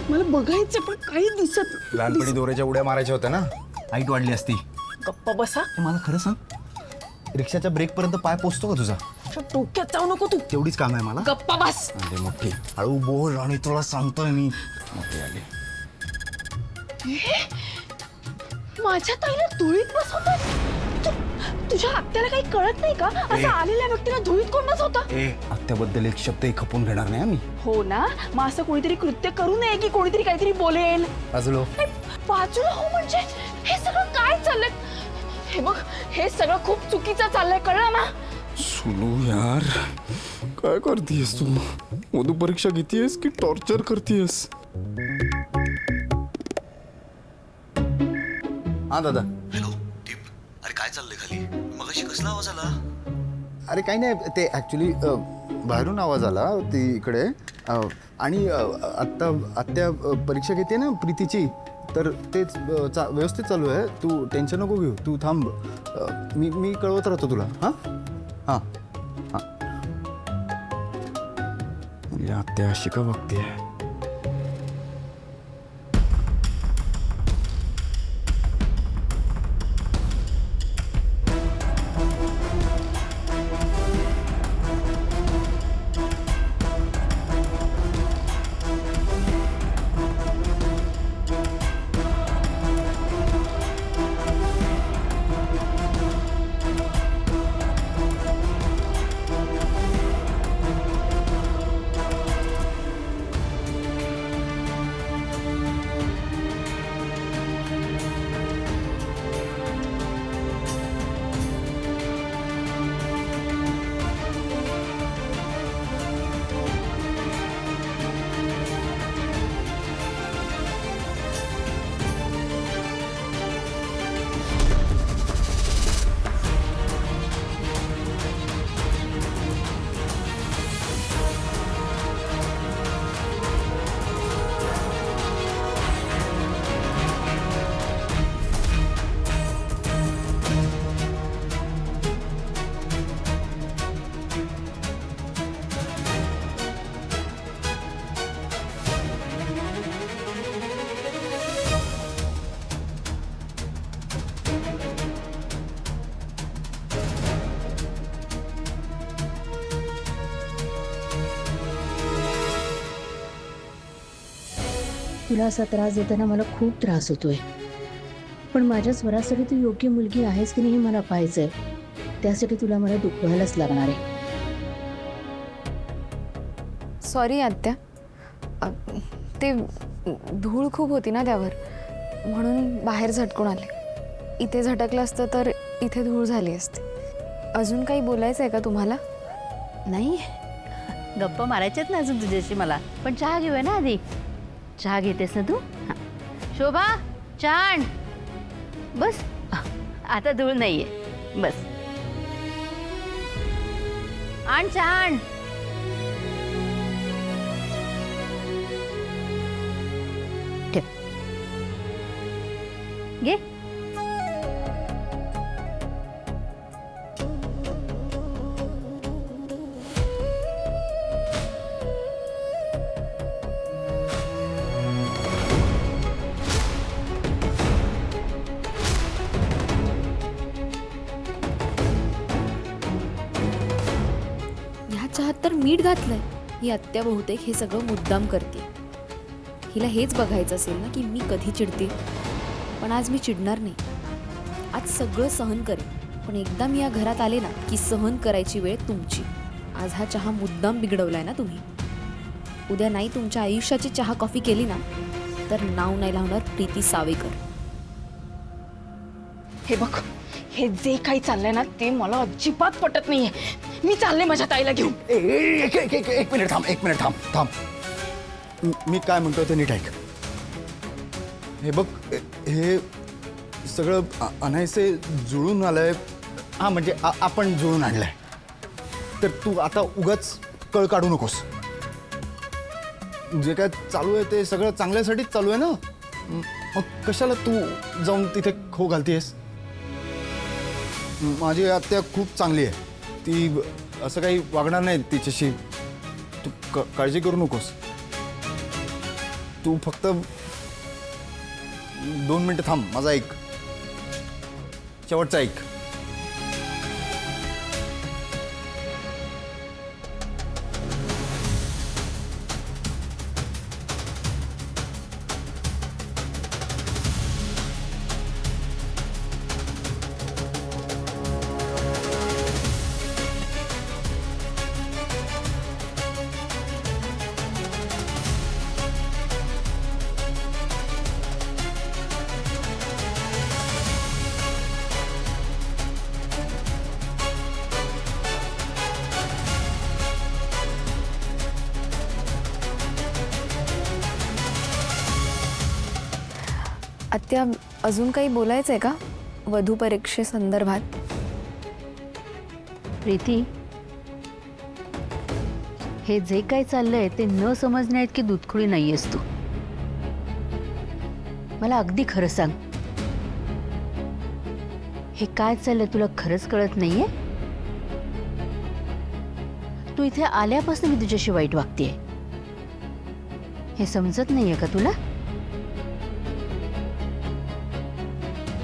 मला बघायचं पण काही दिसत लहानपणी दोऱ्याच्या उड्या मारायच्या होत्या ना, हाईट वाढली असती. गप्पा बसा. मला खरं सांग, रिक्षाच्या ब्रेक पर्यंत पाय पोचतो का तुझा? डोक्यात जाऊ नको तू. तेवढीच काम आहे मला. गप्पा बस. अरे मोठी हळू बोल आणि तुला सांगतोय मी. मोठी आली. माझ्या ताईला धुळीत बसवतात. तुझ्या आत्याला काही कळत नाही का? असं आलेल्या व्यक्तीला धुळीत कोण बसवता? आत्याबद्दल एक शब्दही खपून घेणार नाही आम्ही. हो ना, मग असं कोणीतरी कृत्य करू नये की कोणीतरी काहीतरी बोलेल. बाजूलो बाजूला हो म्हणजे हे सगळं काय चाललंय? हे बघ, हे सगळं खूप चुकीचं चाललंय, कळलं ना? सुनू यार, काय करतीयस तू? मधु परीक्षा घेतीयस की टॉर्चर करतीयस? हा दादा. हॅलो दीप, अरे काय चाललंय खाली? मगाशी कसला आवाज आला? अरे काही नाही, ते ॲक्च्युली बाहेरून आवाज आला ती इकडे. आणि आत्या परीक्षा घेते ना प्रीतीची, तर तेच व्यवस्थित चालू आहे. तू टेन्शन नको घेऊ, तू थांब. मी कळवत राहतो तुला. हां हां हां. म्हणजे आत्या अशी का बघतेय? तुला असा त्रास देताना मला खूप त्रास होतोय, पण माझ्या स्वरासाठी तू योग्य मुलगी आहेस की नाही हे मला पाहायचंय. त्यासाठी तुला मला दुखवायलाच लागणार आहे. सॉरी आत्या, ते धूळ खूप होती ना त्यावर, म्हणून बाहेर झटकून आले. इथे झटकलं असतं तर इथे धूळ झाली असते. अजून काही बोलायचं आहे का तुम्हाला? नाही, गप्पा मारायच्यात ना अजून तुझ्याशी मला. पण चहा घेऊया ना आधी. चहा घेतेस ना तू? हां. शोभा, चहा आण. बस, आता धूळ नाहीये. बस, आण चहा आण. ठेव, घे. चहात तर मीठ घातलंय. ही आत्या बहुतेक हे सगळं मुद्दाम करते. हिला हेच बघायचं असेल ना की मी कधी चिडते. पण आज मी चिडणार नाही. आज सगळं सहन करेन, पण एकदा मी या घरात आले ना की सहन करायची वेळ तुमची. आज हा चहा मुद्दाम बिघडवलाय ना तुम्ही. उद्या नाही तुमच्या आयुष्याची चहा कॉफी केली ना तर नाव नाही लावणार प्रीती सावेकर. हे बघ, हे जे काही चाललंय ना ते मला अजिबात पटत नाहीये. मी चालले माझ्या ताईला घेऊन. एक मिनिट थांब. मी काय म्हणतोय ते नीट ऐक. हे बघ, हे सगळं अनायसे जुळून आलंय. हा म्हणजे आपण जुळून आणलंय. तर तू आता उगाच कळ काढू नकोस. जे काय चालू आहे ते सगळं चांगल्यासाठीच चालू आहे ना. मग कशाला तू जाऊन तिथे खो घालतेस? माझी आत्या खूप चांगली आहे. ती असं काही वागणार नाही तिच्याशी. तू काळजी करू नकोस. तू फक्त 2 मिनिटं थांब, माझा ऐक, शेवटचा ऐक. आत्या, अजून काही बोलायचं आहे का वधू परीक्षेसंदर्भात? प्रीती, हे जे काही चाललंय ते न समजण्या इतकी दूधखुळी नाहीयेस तू. मला अगदी खरं सांग, हे काय चाललंय तुला खरंच कळत नाहीये? तू इथे आल्यापासून मी तुझ्याशी वाईट वागतेय, हे समजत नाहीये का तुला?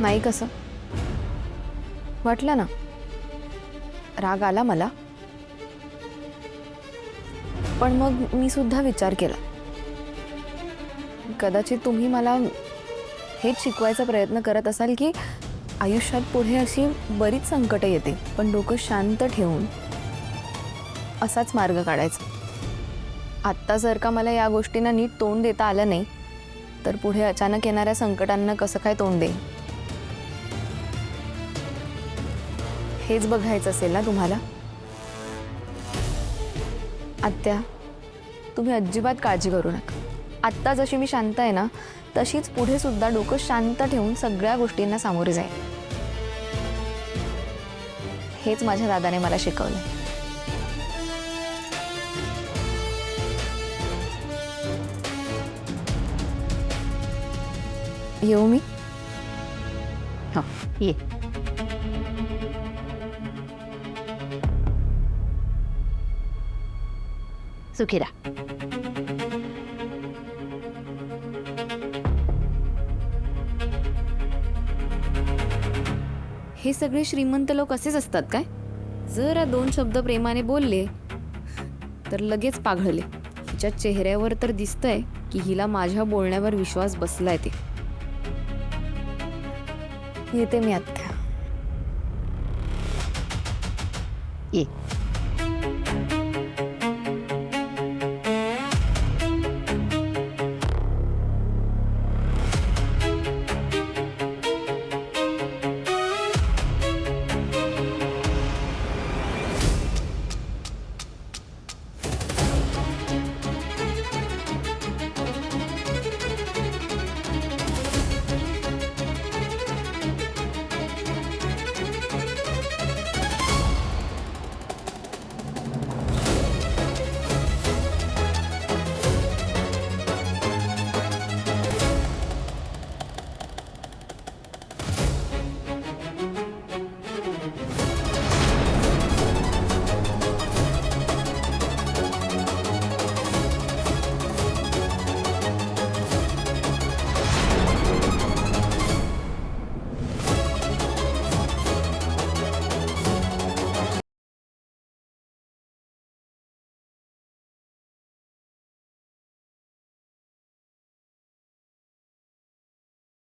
नाही. कसं वाटलं ना, राग आला मला, पण मग मी सुद्धा विचार केला, कदाचित तुम्ही मला हेच शिकवायचा प्रयत्न करत असाल की आयुष्यात पुढे अशी बरीच संकटं येते, पण डोकं शांत ठेवून असाच मार्ग काढायचा. आत्ता जर का मला या गोष्टींना नीट तोंड देता आलं नाही, तर पुढे अचानक येणाऱ्या संकटांना कसं काय तोंड देईन, हेच बघायचं असेल ना तुम्हाला. आत्या, तुम्ही अजिबात काळजी करू नका. आत्ता जशी मी शांत आहे ना, तशीच पुढे सुद्धा डोकं शांत ठेवून सगळ्या गोष्टींना सामोरे जाईल. हेच माझ्या दादाने मला शिकवलं. येऊ मी? हो, ये. सुखी राहा. हे सगळे श्रीमंत लोक असेच असतात काय? जरा 2 शब्द प्रेमाने बोलले तर लगेच पाघळले. हिच्या चेहऱ्यावर तर दिसतंय की हिला माझ्या बोलण्यावर विश्वास बसलाय. ते येते मी आत्ता.